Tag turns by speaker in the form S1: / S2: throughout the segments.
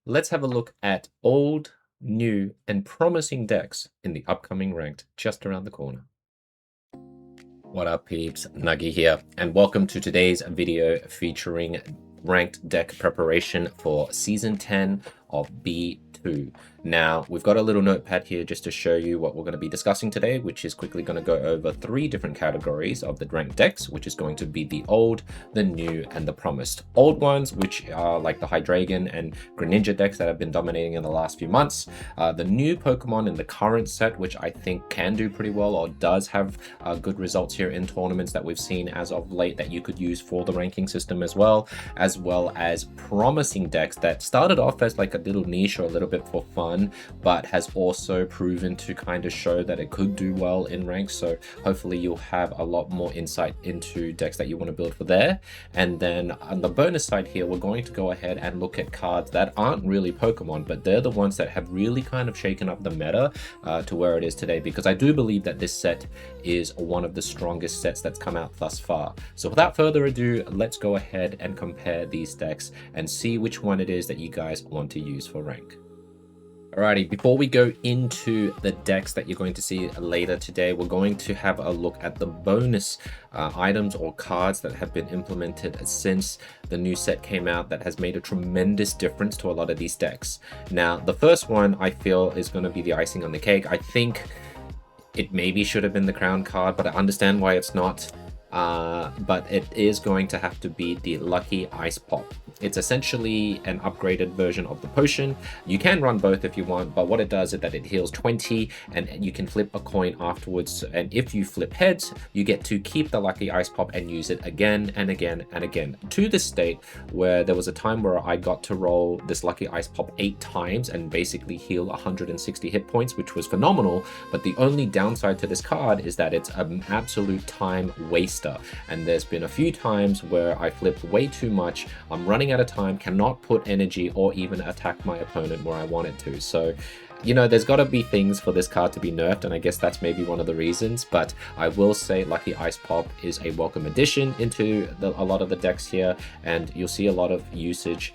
S1: Let's have a look at old, new, and promising decks in the upcoming ranked just around the corner. What up, peeps? Nuggie here, and welcome to today's video featuring ranked deck preparation for Season 10 of B2. Now, we've got a little notepad here just to show you what we're going to be discussing today, which is quickly going to go over 3 different categories of the ranked decks, which is going to be the old, the new, and the promised. Old ones, which are like the Hydreigon and Greninja decks that have been dominating in the last few months. The new Pokemon in the current set, which I think can do pretty well or does have good results here in tournaments that we've seen as of late that you could use for the ranking system as well as promising decks that started off as like a little niche or a little bit for fun, but has also proven to kind of show that it could do well in ranks. So hopefully you'll have a lot more insight into decks that you want to build for there. And then on the bonus side here, we're going to go ahead and look at cards that aren't really Pokemon, but they're the ones that have really kind of shaken up the meta to where it is today, because I do believe that this set is one of the strongest sets that's come out thus far. So without further ado, let's go ahead and compare these decks and see which one it is that you guys want to use for rank. Alrighty, before we go into the decks that you're going to see later today, we're going to have a look at the bonus items or cards that have been implemented since the new set came out that has made a tremendous difference to a lot of these decks. Now, the first one I feel is going to be the icing on the cake. I think it maybe should have been the crown card, but I understand why it's not. But it is going to have to be the Lucky Ice Pop. It's essentially an upgraded version of the potion. You can run both if you want, but what it does is that it heals 20 and you can flip a coin afterwards. And if you flip heads, you get to keep the Lucky Ice Pop and use it again and again and again, to the state where there was a time where I got to roll this Lucky Ice Pop 8 times and basically heal 160 hit points, which was phenomenal. But the only downside to this card is that it's an absolute time waster. And there's been a few times where I flipped way too much. I'm running out of time, cannot put energy or even attack my opponent where I wanted to. So, you know, there's got to be things for this card to be nerfed, and I guess that's maybe one of the reasons. But I will say Lucky Ice Pop is a welcome addition into a lot of the decks here, and you'll see a lot of usage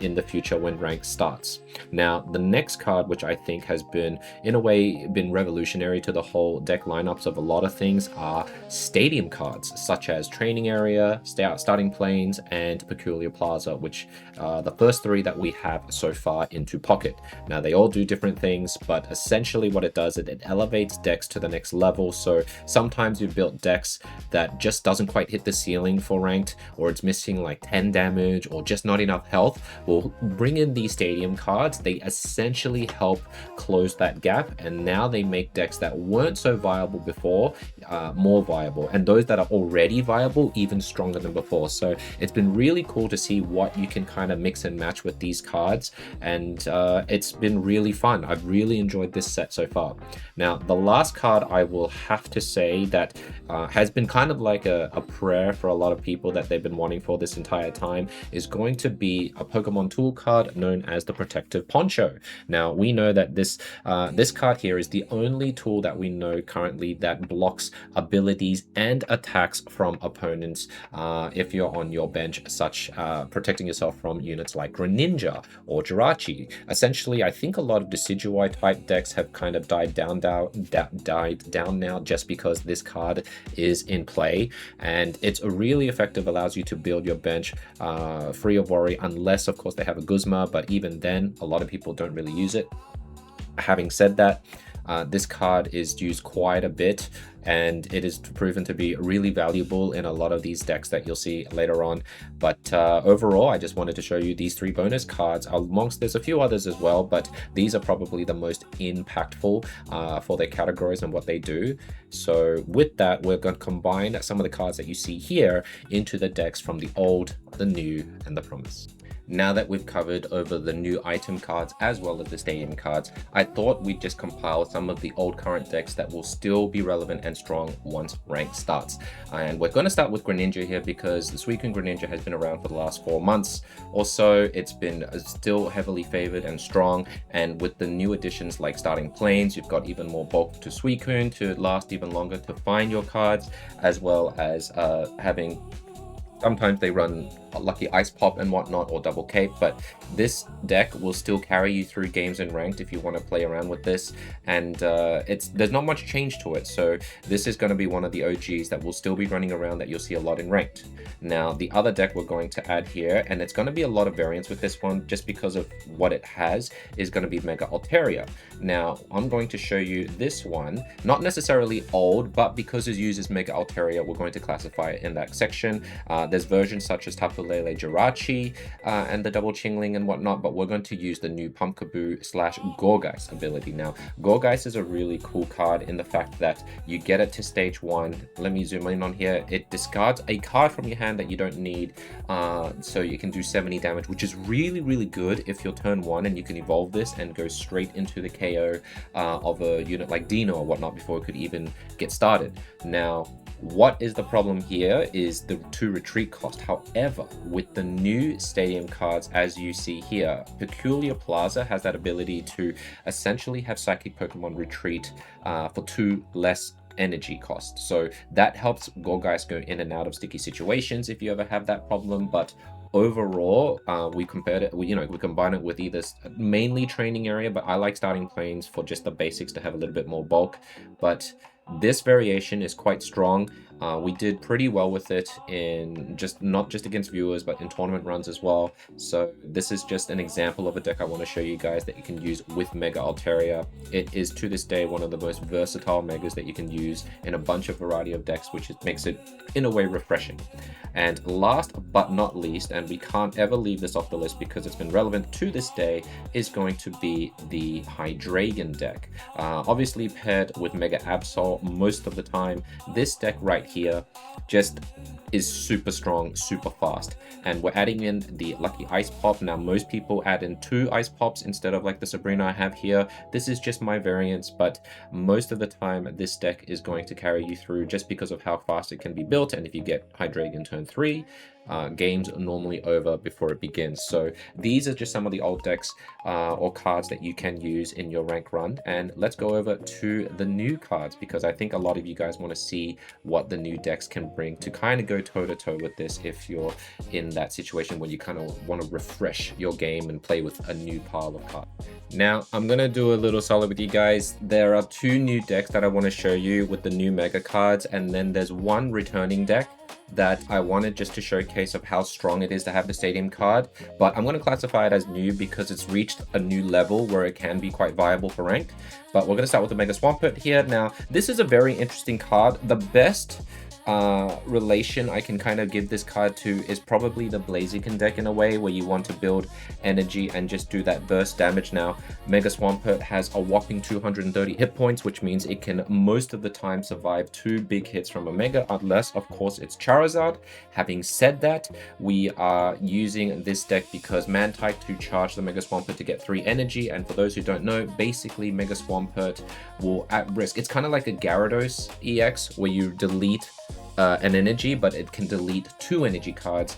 S1: in the future when rank starts. Now, the next card, which I think has been, in a way, been revolutionary to the whole deck lineups of a lot of things, are stadium cards, such as Training Area, Starting Plains, and Peculiar Plaza, which are the first 3 that we have so far into Pocket. Now, they all do different things, but essentially what it does is it elevates decks to the next level. So sometimes you've built decks that just doesn't quite hit the ceiling for ranked, or it's missing like 10 damage or just not enough health. We'll bring in these stadium cards. They essentially help close that gap, and now they make decks that weren't so viable before more viable, and those that are already viable even stronger than before. So it's been really cool to see what you can kind of mix and match with these cards, and it's been really fun. I've really enjoyed this set so far. Now, the last card I will have to say that has been kind of like a prayer for a lot of people that they've been wanting for this entire time is going to be a Pokemon tool card known as the Protective Poncho. Now, we know that this card here is the only tool that we know currently that blocks abilities and attacks from opponents if you're on your bench, such protecting yourself from units like Greninja or Jirachi. Essentially, I think a lot of Decidueye type decks have kind of died down now just because this card is in play, and it's really effective, allows you to build your bench free of worry, unless of course they have a Guzma, but even then a lot of people don't really use it. Having said that, this card is used quite a bit, and it is proven to be really valuable in a lot of these decks that you'll see later on. But overall, I just wanted to show you these 3 bonus cards. Amongst there's a few others as well, but these are probably the most impactful for their categories and what they do. So with that, we're going to combine some of the cards that you see here into the decks from the old, the new, and the promise. Now that we've covered over the new item cards as well as the stadium cards, I thought we'd just compile some of the old current decks that will still be relevant and strong once rank starts. And we're going to start with Greninja here because the Suicune Greninja has been around for the last 4 months or so. It's been still heavily favored and strong, and with the new additions like Starting Plains, you've got even more bulk to Suicune to last even longer to find your cards, as well as having sometimes they run lucky ice pop and whatnot, or double cape, but this deck will still carry you through games in ranked if you want to play around with this. And there's not much change to it, so this is going to be one of the OGs that will still be running around, that you'll see a lot in ranked. Now the other deck we're going to add here, and it's going to be a lot of variance with this one just because of what it has, is going to be Mega Altaria. Now I'm going to show you this one, not necessarily old, but because it uses Mega Altaria, we're going to classify it in that section. There's versions such as Tapulele Jirachi and the double Chingling and whatnot, but we're going to use the new Pumpkaboo / Gorgeist ability. Now Gorgeist is a really cool card in the fact that you get it to stage 1. Let me zoom in on here. It discards a card from your hand that you don't need, so you can do 70 damage, which is really good if you're turn 1 and you can evolve this and go straight into the KO of a unit like Dino or whatnot before it could even get started. Now what is the problem here is the 2 retreat cost. However, with the new stadium cards, as you see here, Peculiar Plaza has that ability to essentially have Psychic Pokemon retreat for 2 less energy cost. So that helps Gorgeist go in and out of sticky situations if you ever have that problem. But overall, we compared it, we combine it with either mainly training area, but I like starting planes for just the basics to have a little bit more bulk. But this variation is quite strong. We did pretty well with it in not just against viewers, but in tournament runs as well. So this is just an example of a deck I want to show you guys that you can use with Mega Altaria. It is to this day one of the most versatile megas that you can use in a bunch of variety of decks, which makes it in a way refreshing. And last but not least, and we can't ever leave this off the list because it's been relevant to this day, is going to be the Hydreigon deck. Obviously paired with Mega Absol most of the time. This deck right here just is super strong, super fast, and we're adding in the lucky ice pop. Now most people add in 2 ice pops instead of like the Sabrina I have here. This is just my variance, but most of the time this deck is going to carry you through just because of how fast it can be built. And if you get Hydreigon turn 3, games are normally over before it begins. So these are just some of the old decks or cards that you can use in your rank run. And let's go over to the new cards, because I think a lot of you guys want to see what the new decks can bring to kind of go toe-to-toe with this if you're in that situation where you kind of want to refresh your game and play with a new pile of cards. Now I'm going to do a little solid with you guys. There are 2 new decks that I want to show you with the new mega cards, and then there's 1 returning deck that I wanted just to showcase of how strong it is to have the stadium card, but I'm going to classify it as new because it's reached a new level where it can be quite viable for ranked. But we're going to start with the Mega Swampert here. Now this is a very interesting card. The best relation I can kind of give this card to is probably the Blaziken deck in a way, where you want to build energy and just do that burst damage. Now Mega Swampert has a whopping 230 hit points, which means it can most of the time survive 2 big hits from a Mega, unless of course it's Charizard. Having said that, we are using this deck because Mantike to charge the Mega Swampert to get 3 energy, and for those who don't know, basically Mega Swampert will at risk, it's kind of like a Gyarados EX where you delete an energy, but it can delete 2 energy cards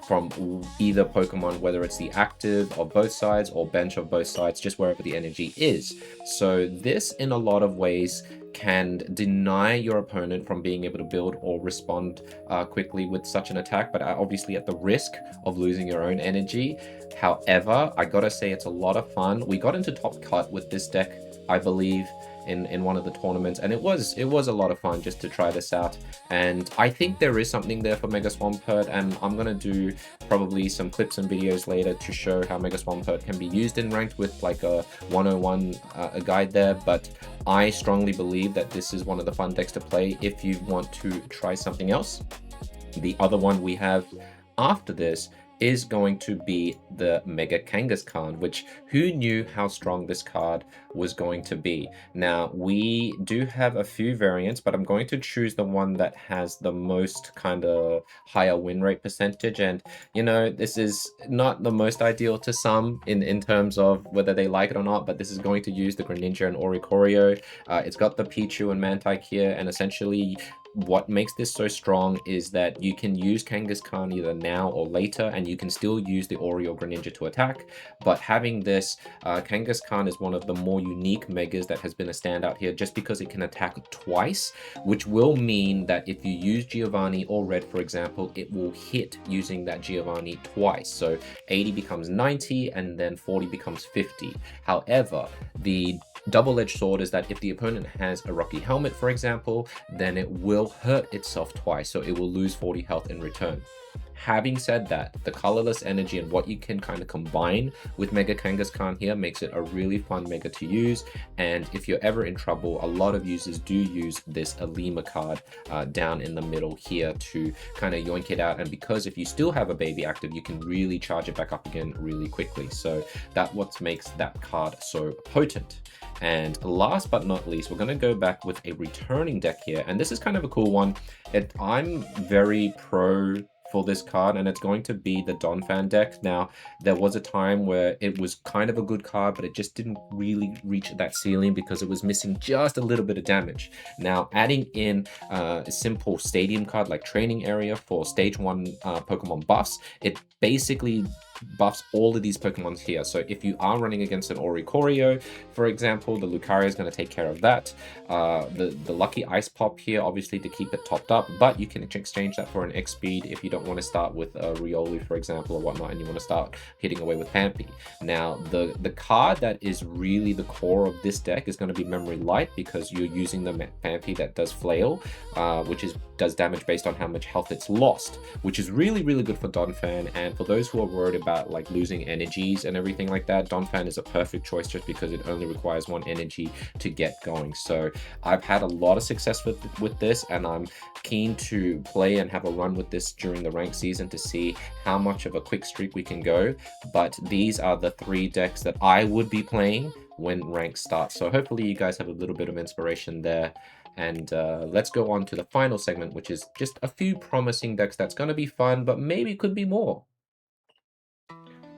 S1: from either Pokemon, whether it's the active of both sides or bench of both sides, just wherever the energy is. So this in a lot of ways can deny your opponent from being able to build or respond quickly with such an attack, but obviously at the risk of losing your own energy. However, I gotta say it's a lot of fun. We got into top cut with this deck, I believe, in one of the tournaments, and it was a lot of fun just to try this out. And I think there is something there for Mega Swampert, and I'm gonna do probably some clips and videos later to show how Mega Swampert can be used in ranked with like a 101 a guide there. But I strongly believe that this is one of the fun decks to play if you want to try something else. The other one we have after this is going to be the Mega Kangaskhan, which who knew how strong this card was going to be. Now we do have a few variants, but I'm going to choose the one that has the most kind of higher win rate percentage. And you know, this is not the most ideal to some in terms of whether they like it or not, but this is going to use the Greninja and Oricorio. It's got the Pichu and Mantike here, and essentially what makes this so strong is that you can use Kangaskhan either now or later, and you can still use the Ori or Greninja to attack. But having this, Kangaskhan is one of the more unique megas that has been a standout here, just because it can attack twice, which will mean that if you use Giovanni or Red, for example, it will hit using that Giovanni twice. So 80 becomes 90, and then 40 becomes 50. However, the double-edged sword is that if the opponent has a Rocky Helmet, for example, then it will hurt itself twice, so it will lose 40 health in return. Having said that, the colorless energy and what you can kind of combine with Mega Kangaskhan here makes it a really fun mega to use. And if you're ever in trouble, a lot of users do use this Alima card down in the middle here to kind of yoink it out. And because if you still have a baby active, you can really charge it back up again really quickly. So that's what makes that card so potent. And last but not least, we're going to go back with a returning deck here. And this is kind of a cool one. I'm very pro for this card, and it's going to be the Donphan deck. Now, there was a time where it was kind of a good card, but it just didn't really reach that ceiling because it was missing just a little bit of damage. Now, adding in a simple stadium card like Training Area for Stage 1 Pokemon buffs, it basically buffs all of these Pokemon here. So if you are running against an Oricorio, for example, the Lucario is going to take care of that. The Lucky Ice Pop here, obviously to keep it topped up, but you can exchange that for an X Speed if you don't want to start with Riolu, for example, or whatnot, and you want to start hitting away with Pampy. Now, the card that is really the core of this deck is going to be Memory Light, because you're using the Pampy that does Flail, which does damage based on how much health it's lost, which is really, really good for Donphan. And for those who are worried about like losing energies and everything like that, Donphan is a perfect choice just because it only requires 1 energy to get going. So I've had a lot of success with this, and I'm keen to play and have a run with this during the rank season to see how much of a quick streak we can go. But these are the 3 decks that I would be playing when rank starts. So hopefully you guys have a little bit of inspiration there. And let's go on to the final segment, which is just a few promising decks that's going to be fun, but maybe could be more.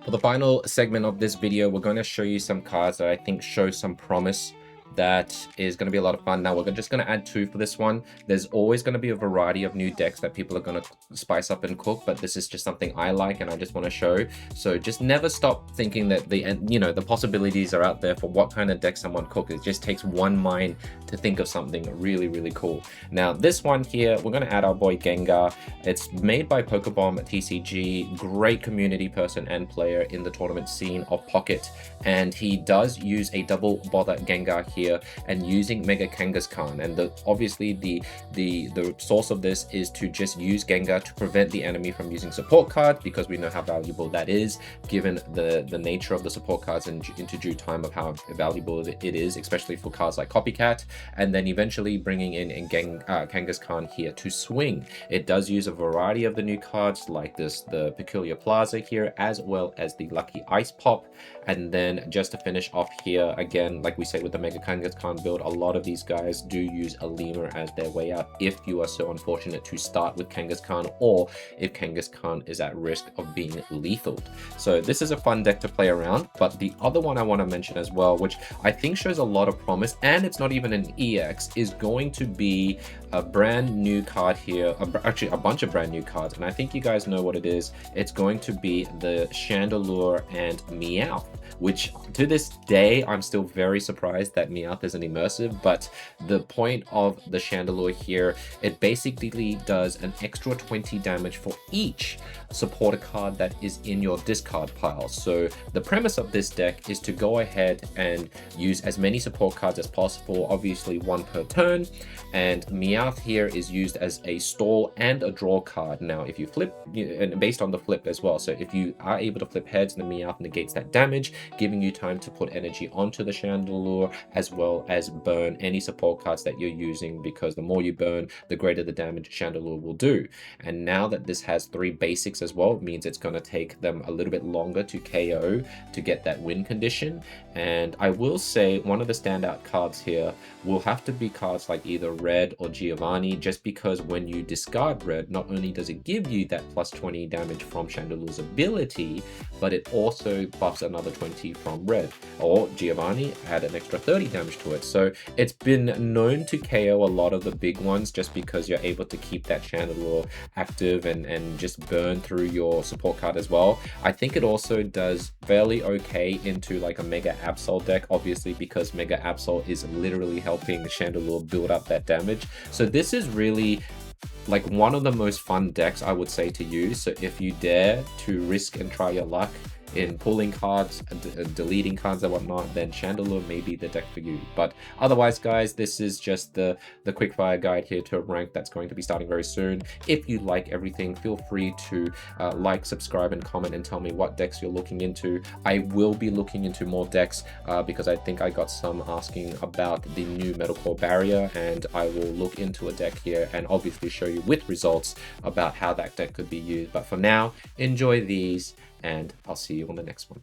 S1: For the final segment of this video, we're going to show you some cards that I think show some promise that is going to be a lot of fun. Now, we're just going to add 2 for this one. There's always going to be a variety of new decks that people are going to spice up and cook, but this is just something I like and I just want to show. So just never stop thinking that the possibilities are out there for what kind of deck someone cooks. It just takes one mind to think of something really, really cool. Now, this one here, we're going to add our boy Gengar. It's made by Pokebomb TCG, great community person and player in the tournament scene of Pocket, and he does use a double bother Gengar here and using Mega Kangaskhan. And obviously the source of this is to just use Gengar to prevent the enemy from using support cards, because we know how valuable that is given the nature of the support cards and into due time of how valuable it is, especially for cards like Copycat. And then eventually bringing in Kangaskhan here to swing. It does use a variety of the new cards like the Peculiar Plaza here, as well as the Lucky Ice Pop. And then just to finish off here, again, like we say with the Mega Kangaskhan build, a lot of these guys do use a lemur as their way out if you are so unfortunate to start with Kangaskhan, or if Kangaskhan is at risk of being lethal. So this is a fun deck to play around. But the other one I want to mention as well, which I think shows a lot of promise, and it's not even an EX, is going to be a brand new card here, actually a bunch of brand new cards, and I think you guys know what it is. It's going to be the Chandelure and Meowth, which to this day I'm still very surprised that Meowth isn't immersive. But the point of the Chandelure here, it basically does an extra 20 damage for each supporter card that is in your discard pile. So the premise of this deck is to go ahead and use as many support cards as possible, obviously 1 per turn, and Meowth here is used as a stall and a draw card. Now if you flip, and based on the flip as well, so if you are able to flip heads, the Meowth negates that damage, giving you time to put energy onto the Chandelure, as well as burn any support cards that you're using, because the more you burn, the greater the damage Chandelure will do. And now that this has 3 basics as well, it means it's going to take them a little bit longer to KO to get that win condition. And I will say one of the standout cards here will have to be cards like either Red or Giovanni Giovanni, just because when you discard red, not only does it give you that plus 20 damage from Chandelure's ability, but it also buffs another 20 from red. Or Giovanni had an extra 30 damage to it. So it's been known to KO a lot of the big ones just because you're able to keep that Chandelure active and just burn through your support card as well. I think it also does fairly okay into like a Mega Absol deck, obviously because Mega Absol is literally helping Chandelure build up that damage. So this is really like one of the most fun decks, I would say, to use. So if you dare to risk and try your luck in pulling cards and deleting cards and whatnot, then Chandelure may be the deck for you. But otherwise, guys, this is just the quickfire guide here to a rank that's going to be starting very soon. If you like everything, feel free to like, subscribe, and comment and tell me what decks you're looking into. I will be looking into more decks because I think I got some asking about the new Metal Core Barrier, and I will look into a deck here and obviously show you with results about how that deck could be used. But for now, enjoy these, and I'll see you on the next one.